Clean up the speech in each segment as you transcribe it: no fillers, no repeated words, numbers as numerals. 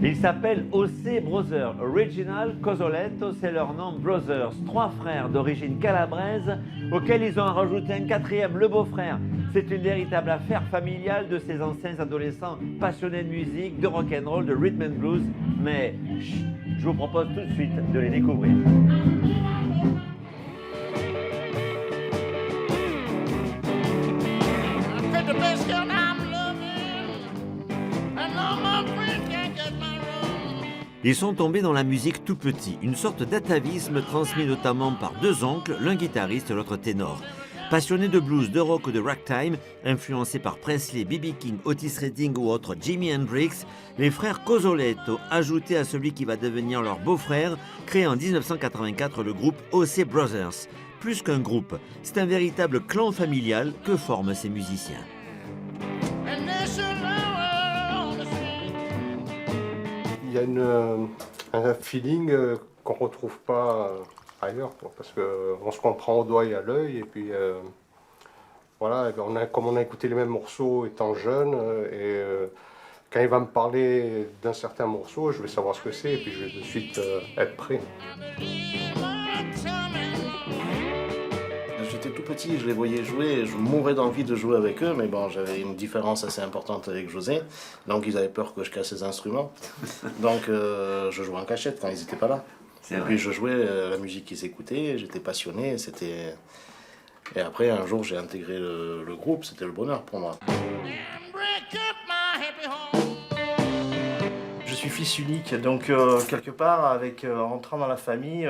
Ils s'appellent OC Brothers, Original Cosoletto, c'est leur nom, Brothers. 3 frères d'origine calabraise, auxquels ils ont rajouté un 4e, le beau-frère. C'est une véritable affaire familiale de ces anciens adolescents passionnés de musique, de rock'n'roll, de rhythm and blues. Mais chut, je vous propose tout de suite de les découvrir. Ils sont tombés dans la musique tout petits, une sorte d'atavisme transmis notamment par 2 oncles, l'un guitariste et l'autre ténor. Passionnés de blues, de rock ou de ragtime, influencés par Presley, B.B. King, Otis Redding ou autre Jimi Hendrix, les frères Cosoletto, ajoutés à celui qui va devenir leur beau-frère, créent en 1984 le groupe OC Brothers. Plus qu'un groupe, c'est un véritable clan familial que forment ces musiciens. Il y a un feeling qu'on ne retrouve pas ailleurs, quoi, parce qu'on se comprend au doigt et à l'œil, et puis voilà, comme on a écouté les mêmes morceaux étant jeune, quand il va me parler d'un certain morceau, je vais savoir ce que c'est, et puis je vais de suite être prêt. J'étais tout petit, je les voyais jouer, je mourais d'envie de jouer avec eux, mais bon, j'avais une différence assez importante avec José, donc ils avaient peur que je casse les instruments. Donc je jouais en cachette quand ils n'étaient pas là. Et puis je jouais la musique qu'ils écoutaient, j'étais passionné, c'était... Et après, un jour, j'ai intégré le groupe, c'était le bonheur pour moi. Je suis fils unique, donc quelque part, en rentrant dans la famille,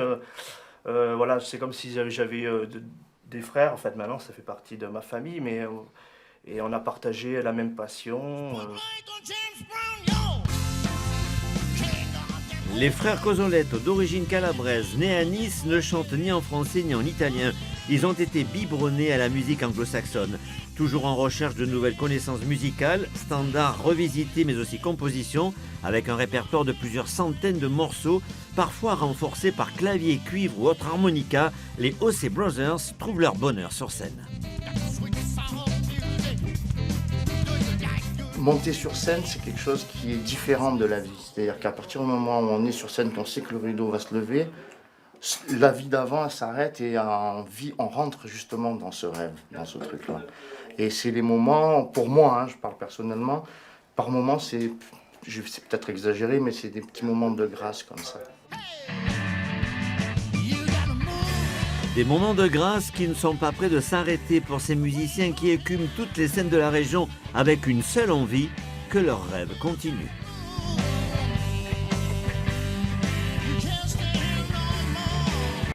voilà, c'est comme si j'avais des frères. En fait, maintenant, ça fait partie de ma famille, et on a partagé la même passion. Les frères Cosoletto, d'origine calabraise, nés à Nice, ne chantent ni en français ni en italien. Ils ont été biberonnés à la musique anglo-saxonne. Toujours en recherche de nouvelles connaissances musicales, standards revisités mais aussi compositions, avec un répertoire de plusieurs centaines de morceaux, parfois renforcés par clavier, cuivre ou autre harmonica, les OC Brothers trouvent leur bonheur sur scène. Monter sur scène, c'est quelque chose qui est différent de la vie. C'est-à-dire qu'à partir du moment où on est sur scène, qu'on sait que le rideau va se lever, la vie d'avant s'arrête et on rentre justement dans ce rêve, dans ce truc-là. Et c'est les moments, pour moi, je parle personnellement, par moments c'est peut-être exagéré, mais c'est des petits moments de grâce comme ça. Des moments de grâce qui ne sont pas prêts de s'arrêter pour ces musiciens qui écument toutes les scènes de la région avec une seule envie, que leur rêve continue.